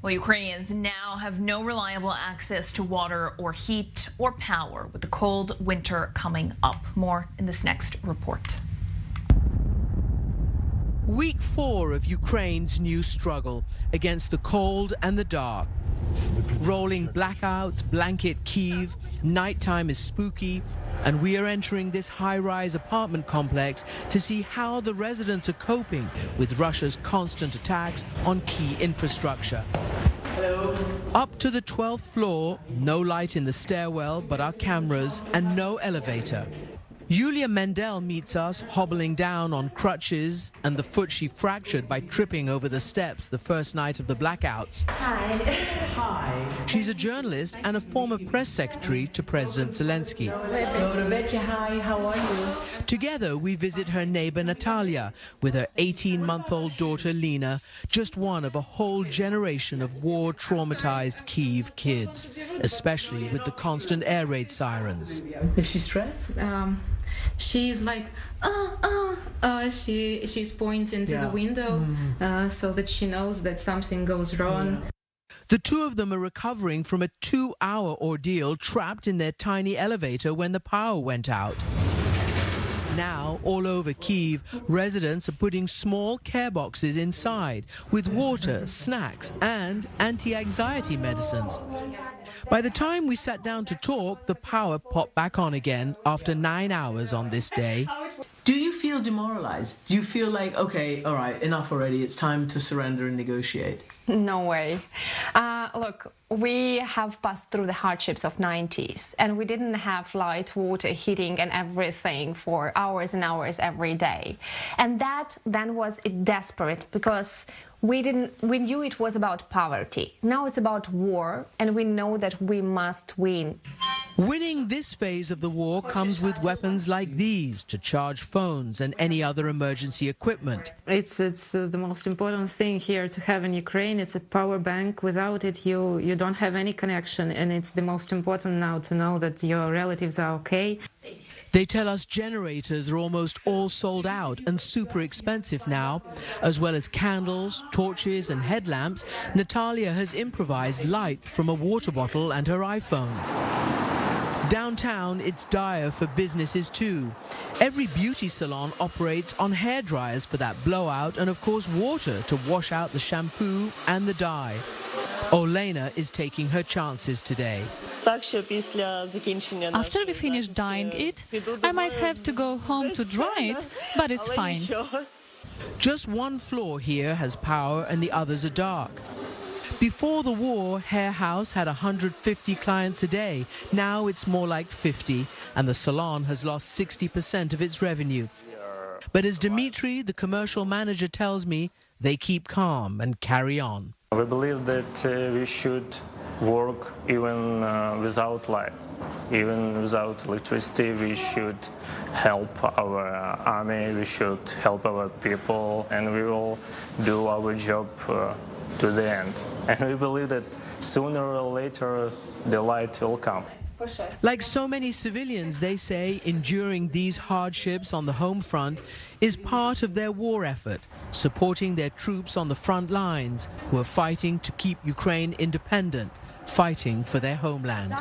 Well, Ukrainians now have no reliable access to water or heat or power with the cold winter coming up. More in this next report. Week 4 of Ukraine's new struggle against the cold and the dark. Rolling blackouts blanket Kyiv, nighttime is spooky, and we are entering this high-rise apartment complex to see how the residents are coping with Russia's constant attacks on key infrastructure. Hello. Up to the 12th floor, no light in the stairwell but our cameras, and no elevator. Yulia Mendel meets us hobbling down on crutches and the foot she fractured by tripping over the steps the first night of the blackouts. Hi. Hi. She's a journalist and a former press secretary to President Zelensky. Hi, how are you? Together, we visit her neighbor Natalia with her 18-month-old daughter Lena, just one of a whole generation of war-traumatized Kyiv kids, especially with the constant air raid sirens. Is she stressed? She's like, she's pointing to the window so that she knows that something goes wrong. The two of them are recovering from a 2-hour ordeal trapped in their tiny elevator when the power went out. Now, all over Kyiv, residents are putting small care boxes inside with water, snacks, and anti-anxiety medicines. By the time we sat down to talk, the power popped back on again after 9 hours on this day. Do you feel demoralized? Do you feel like, okay, all right, enough already, it's time to surrender and negotiate? No way. Look, we have passed through the hardships of 90s, and we didn't have light, water, heating and everything for hours and hours every day. And that then was desperate because we knew it was about poverty. Now it's about war, and we know that we must win. Winning this phase of the war comes with weapons like these to charge phones and any other emergency equipment. It's the most important thing here to have in Ukraine. It's a power bank. Without it, you don't have any connection, and it's the most important now to know that your relatives are okay. They tell us generators are almost all sold out and super expensive now. As well as candles, torches and headlamps, Natalia has improvised light from a water bottle and her iPhone. Downtown, it's dire for businesses too. Every beauty salon operates on hair dryers for that blowout and of course water to wash out the shampoo and the dye. Olena is taking her chances today. After we finish dyeing it, I might have to go home to dry it, but it's fine. Just one floor here has power and the others are dark. Before the war, Hair House had 150 clients a day. Now it's more like 50, and the salon has lost 60% of its revenue. But as Dmitry, the commercial manager, tells me, they keep calm and carry on. We believe that we should work even without light, even without electricity. We should help our army, we should help our people, and we will do our job to the end. And we believe that sooner or later the light will come. Like so many civilians, they say, enduring these hardships on the home front is part of their war effort, supporting their troops on the front lines who are fighting to keep Ukraine independent, fighting for their homeland.